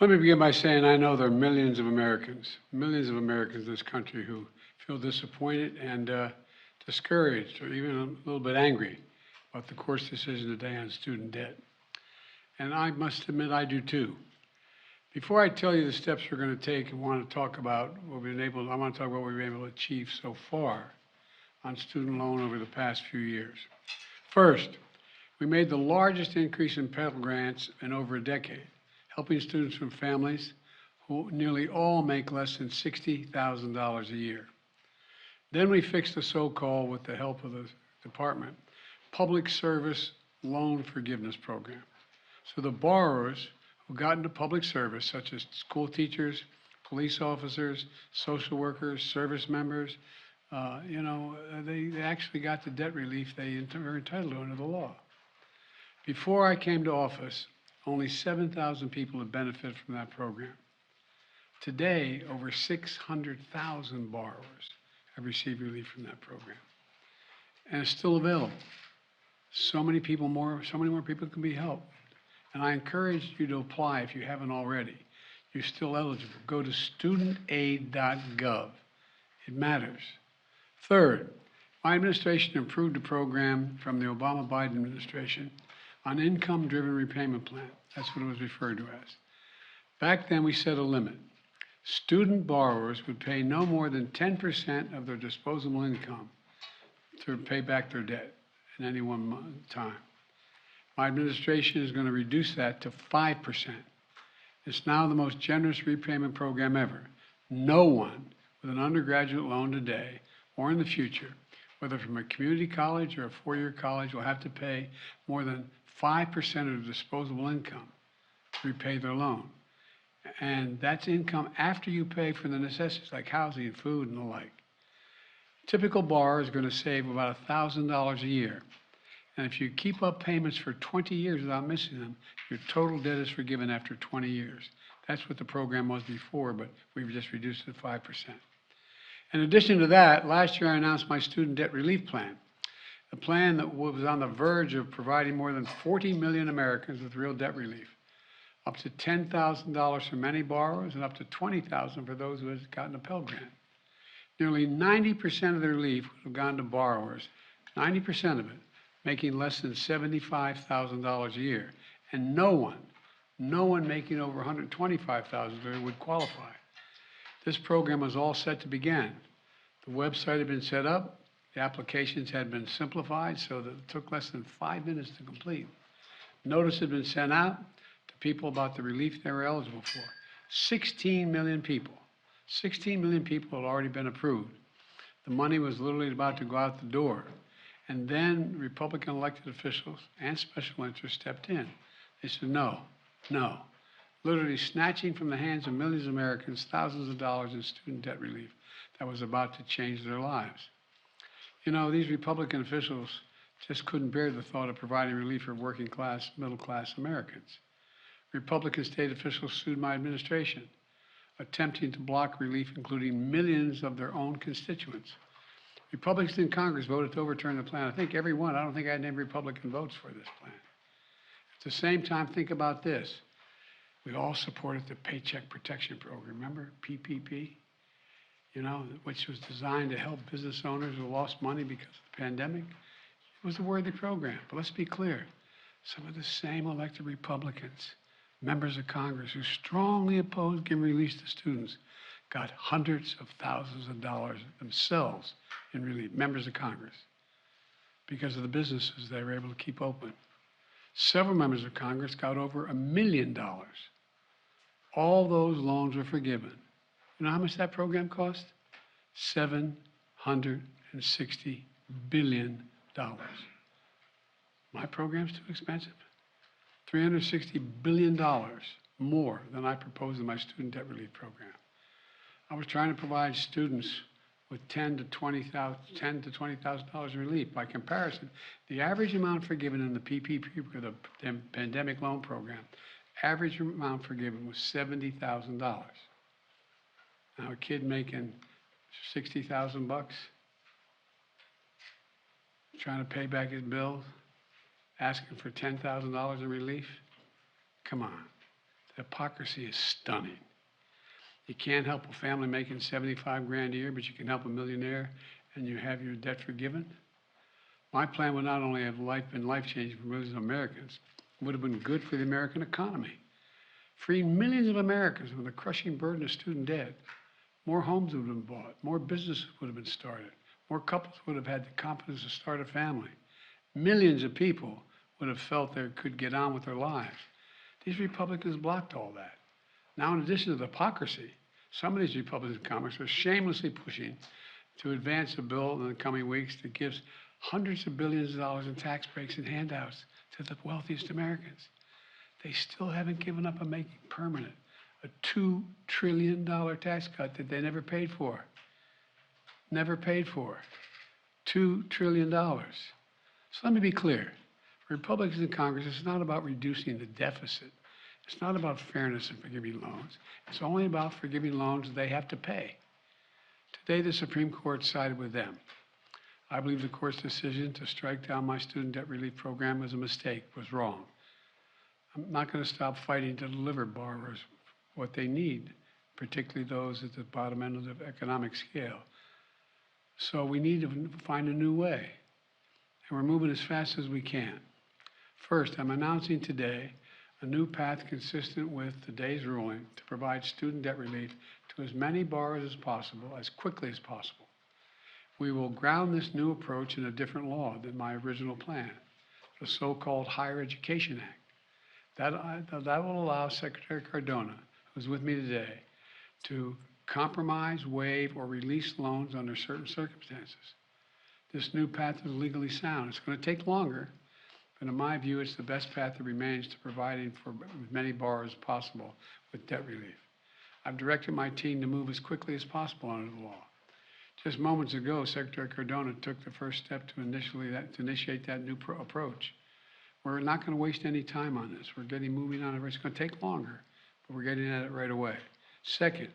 Let me begin by saying I know there are millions of Americans in this country who feel disappointed and discouraged or even a little bit angry about the court's decision today on student debt. And I must admit I do too. Before I tell you the steps we're going to take and want to talk about what we've been able, I want to talk about what we've been able to achieve so far on student loan over the past few years. First, we made the largest increase in Pell Grants in over a decade, helping students from families who nearly all make less than $60,000 a year. Then we fixed the so-called, with the help of the department, Public Service Loan Forgiveness Program. So the borrowers who got into public service, such as school teachers, police officers, social workers, service members, they actually got the debt relief they were entitled to under the law. Before I came to office, only 7,000 people have benefited from that program. Today, over 600,000 borrowers have received relief from that program. And it's still available. So many more people can be helped. And I encourage you to apply if you haven't already. You're still eligible. Go to studentaid.gov. It matters. Third, my administration improved the program from the Obama-Biden administration on income-driven repayment plan. That's what it was referred to as. Back then, we set a limit. Student borrowers would pay no more than 10% of their disposable income to pay back their debt in any one time. My administration is going to reduce that to 5%. It's now the most generous repayment program ever. No one with an undergraduate loan today or in the future, whether from a community college or a four-year college, will have to pay more than 5% of their disposable income to repay their loan. And that's income after you pay for the necessities like housing, food, and the like. Typical borrower is going to save about $1,000 a year. And if you keep up payments for 20 years without missing them, your total debt is forgiven after 20 years. That's what the program was before, but we've just reduced it to 5%. In addition to that, last year I announced my student debt relief plan, a plan that was on the verge of providing more than 40 million Americans with real debt relief, up to $10,000 for many borrowers and up to $20,000 for those who had gotten a Pell Grant. Nearly 90% of the relief would have gone to borrowers, 90% of it, making less than $75,000 a year. And no one making over $125,000 would qualify. This program was all set to begin. The website had been set up, the applications had been simplified so that it took less than 5 minutes to complete. Notice had been sent out to people about the relief they were eligible for. 16 million people had already been approved. The money was literally about to go out the door. And then Republican elected officials and special interests stepped in. They said, no, literally snatching from the hands of millions of Americans thousands of dollars in student debt relief that was about to change their lives. You know, these Republican officials just couldn't bear the thought of providing relief for working class, middle class Americans. Republican state officials sued my administration, attempting to block relief, including millions of their own constituents. Republicans in Congress voted to overturn the plan. I think every one. I don't think I had any Republican votes for this plan. At the same time, think about this. We all supported the Paycheck Protection Program. Remember PPP? You know, which was designed to help business owners who lost money because of the pandemic. It was a worthy program. But let's be clear. Some of the same elected Republicans, members of Congress who strongly opposed giving relief to students, got hundreds of thousands of dollars themselves in relief, members of Congress, because of the businesses they were able to keep open. Several members of Congress got over $1 million. All those loans were forgiven. You know how much that program cost? $760 billion. My program's too expensive. $360 billion more than I proposed in my student debt relief program. I was trying to provide students with $10,000 to $20,000 in relief. By comparison, the average amount forgiven in the PPP, the pandemic loan program, average amount forgiven was $70,000. Now a kid making 60,000 bucks, trying to pay back his bills, asking for $10,000 in relief, come on. hypocrisy is stunning. You can't help a family making 75 grand a year, but you can help a millionaire and you have your debt forgiven. My plan would not only have been life-changing for millions of Americans, it would have been good for the American economy. Freeing millions of Americans from the crushing burden of student debt. More homes would have been bought, more businesses would have been started, more couples would have had the confidence to start a family. Millions of people would have felt they could get on with their lives. These Republicans blocked all that. Now, in addition to the hypocrisy, some of these Republican Congress are shamelessly pushing to advance a bill in the coming weeks that gives hundreds of billions of dollars in tax breaks and handouts to the wealthiest Americans. They still haven't given up on making permanent a $2 trillion tax cut that they never paid for. Never paid for. $2 trillion. So let me be clear. For Republicans in Congress, it's not about reducing the deficit. It's not about fairness in forgiving loans. It's only about forgiving loans they have to pay. Today, the Supreme Court sided with them. I believe the court's decision to strike down my student debt relief program was a mistake, was wrong. I'm not going to stop fighting to deliver borrowers what they need, particularly those at the bottom end of the economic scale. So we need to find a new way, and we're moving as fast as we can. First, I'm announcing today a new path consistent with today's ruling to provide student debt relief to as many borrowers as possible, as quickly as possible. We will ground this new approach in a different law than my original plan, the so-called Higher Education Act. That will allow Secretary Cardona, who's with me today, to compromise, waive, or release loans under certain circumstances. This new path is legally sound. It's going to take longer, but in my view, it's the best path that remains to providing for as many borrowers as possible with debt relief. I've directed my team to move as quickly as possible under the law. Just moments ago, Secretary Cardona took the first step to initiate that new approach. We're not going to waste any time on this. We're getting moving on it. It's going to take longer, but we're getting at it right away. Second,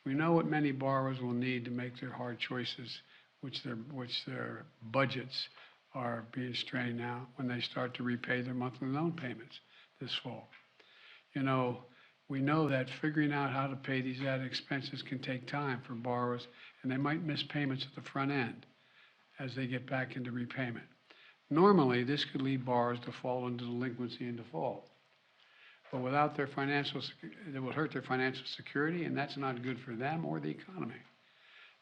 we know what many borrowers will need to make their hard choices, which their budgets are being strained now when they start to repay their monthly loan payments this fall. You know, we know that figuring out how to pay these added expenses can take time for borrowers, and they might miss payments at the front end as they get back into repayment. Normally, this could lead borrowers to fall into delinquency and default. But without their it will hurt their financial security, and that's not good for them or the economy.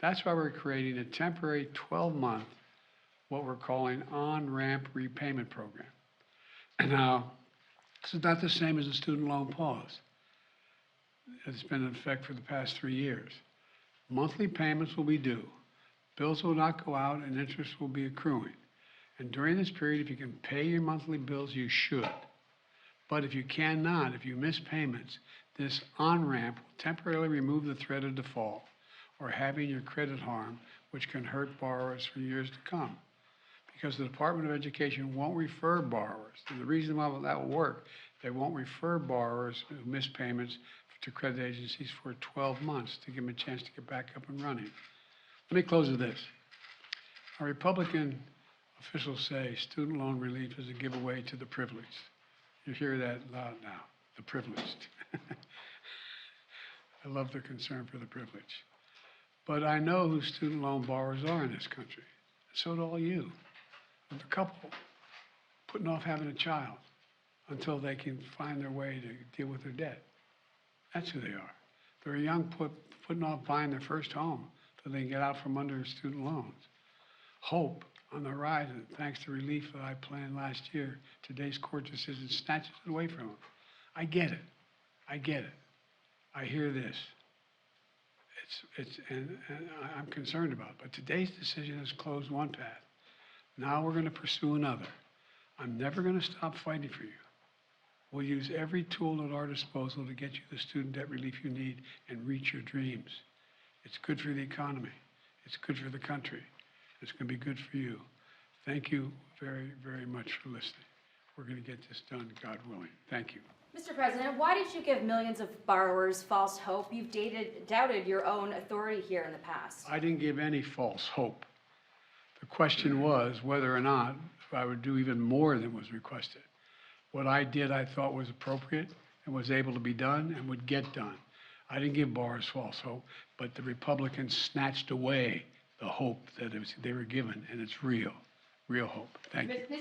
That's why we're creating a temporary 12-month, what we're calling on-ramp repayment program. And now, this is not the same as a student loan pause. It's been in effect for the past 3 years. Monthly payments will be due. Bills will not go out, and interest will be accruing. And during this period, if you can pay your monthly bills, you should. But if you cannot, if you miss payments, this on-ramp will temporarily remove the threat of default or having your credit harmed, which can hurt borrowers for years to come. Because the Department of Education won't refer borrowers. And the reason why that will work, they won't refer borrowers who miss payments to credit agencies for 12 months to give them a chance to get back up and running. Let me close with this. Our Republican officials say student loan relief is a giveaway to the privileged. You hear that loud now, the privileged. I love their concern for the privileged. But I know who student loan borrowers are in this country. So do all you. The couple putting off having a child until they can find their way to deal with their debt. That's who they are. They're a young putting off buying their first home so they can get out from under student loans. Hope on the horizon, thanks to relief that I planned last year. Today's court decision snatches it away from them. I get it. I get it. I hear this. And I'm concerned about it. But today's decision has closed one path. Now we're going to pursue another. I'm never going to stop fighting for you. We'll use every tool at our disposal to get you the student debt relief you need and reach your dreams. It's good for the economy. It's good for the country. It's going to be good for you. Thank you very, very much for listening. We're going to get this done, God willing. Thank you. Mr. President, why did you give millions of borrowers false hope? You've doubted your own authority here in the past. I didn't give any false hope. The question was whether or not I would do even more than was requested. What I did I thought was appropriate, and was able to be done and would get done. I didn't give borrowers false hope, but the Republicans snatched away the hope that they were given, and it's real hope. Thank you.